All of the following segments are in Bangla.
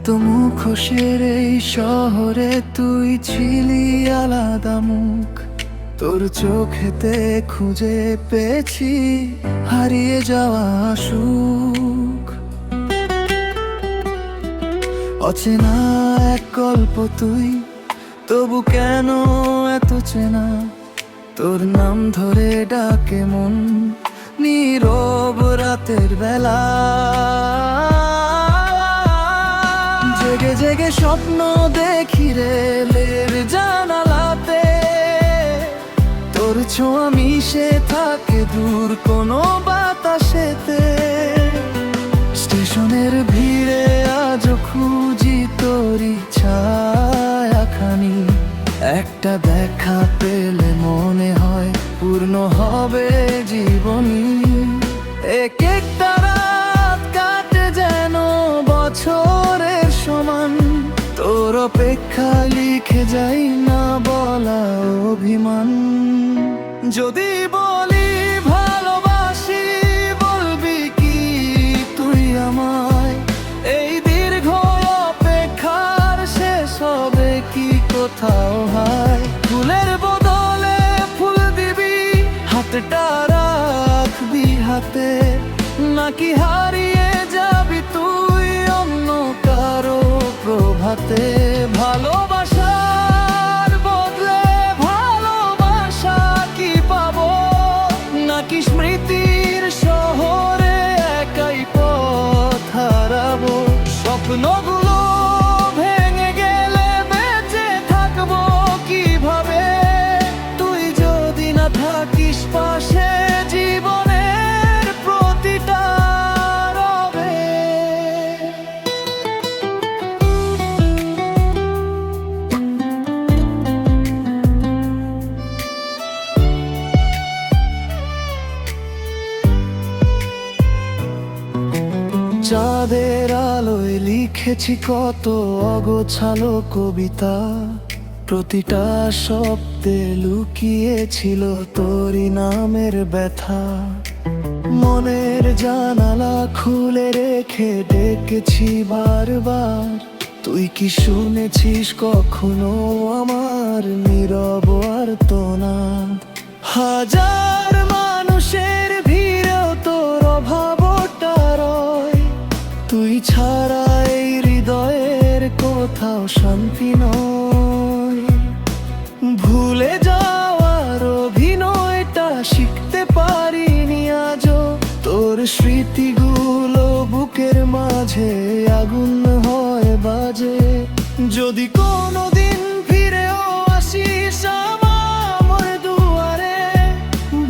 এত মুখোশের এই শহরে তুই ছিলি আলাদা মুখ। তোর চোখেতে খুঁজে পেয়েছি হারিয়ে যাওয়া সুখ। অচেনা এক গল্প তুই, তবু কেন এত চেনা? তোর নাম ধরে ডাকে মন নীরব রাতের বেলা। জেগে জেগে স্বপ্ন দেখি রেলের জানালাতে, তোর ছোঁয়া মিশে থাকে দূর কোনো বাতাসেতে। স্টেশনের ভিড়ে আজও খুঁজি তোরই ছায়াখানি। একটা দেখা পেলে মনে হয় পূর্ণ হবে জীবনী। এক একটা রাত কাটে যেন বছরের সমান, তোর অপেক্ষা লিখে যাই না বলা অভিমান। যদি বলি ভালোবাসি, বলবি কি তুই আমায়? এই দীর্ঘ অপেক্ষার শেষ হবে কি কোথাও হায়? ফুলের বদলে ফুল দিবি, হাতটা রাখবি হাতে, নাকি হারিয়ে যাবি তুই অন্য কারো প্রভাতে? ভালোবাসার বদলে ভালোবাসা কি পাবো, নাকি স্মৃতির শহরে একাই পথ হারাবো? স্বপ্নগুলো ভেঙে গেলে বেঁচে থাকবো কিভাবে? তুই যদি না থাকিস পাশে, জীবনের প্রতিটা রবে। চাঁদের আলোয় লিখেছি কত অগোছালো কবিতা, প্রতিটা শব্দে লুকিয়েছিল তোরই নামের ব্যথা। মনের জানালা খুলে রেখে ডেকেছি বারবার, তুই কি শুনেছিস কখনো আমার নীরব আর্তনাদ? হাজার মানুষের ভিড়েও তোর অভাবটা রয়, তুই ছাড়া এই হৃদয়ের কোথাও শান্তি নয়। ভুলে যাওয়ার অভিনয়টা শিখতে পারিনি আজও, তোর স্মৃতিগুলো বুকের মাঝে আগুন হয়ে বাজে। যদি কোনোদিন ফিরেও আসিস আমার দুয়ারে,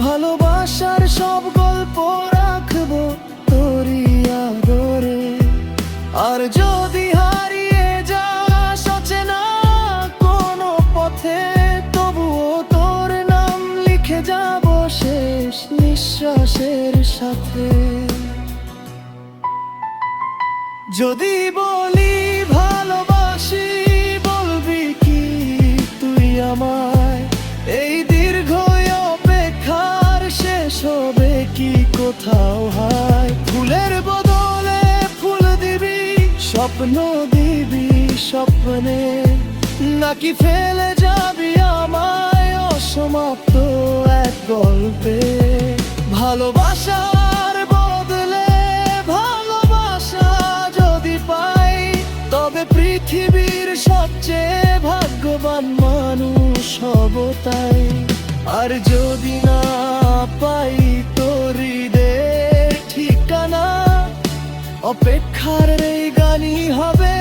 ভালোবাসার সব গল্প রাখবো তোরই আদরে। আর যদি হারিয়ে যাস অচেনা কোনো পথে, তবুও তোর নাম লিখে যাব শেষ নিঃশ্বাসের সাথে। যদি বলি ভালোবাসি, বলবি কি তুই আমায়? এই দীর্ঘ অপেক্ষার শেষ হবে কি কোথাও হায়? ফুলের বদলে ফুল দিবি, স্বপ্ন দিবি স্বপ্নে, নাকি ফেলে যাবি আমায় অসমাপ্ত এক গল্পে? ভালোবাসার বদলে ভালোবাসা যদি পাই, তবে পৃথিবীর সবচেয়ে ভাগ্যবান মানুষ হব তাই। আর যদি না পাই তোর হৃদয়ের ঠিকানা, অপেক্ষার এই গানই হবে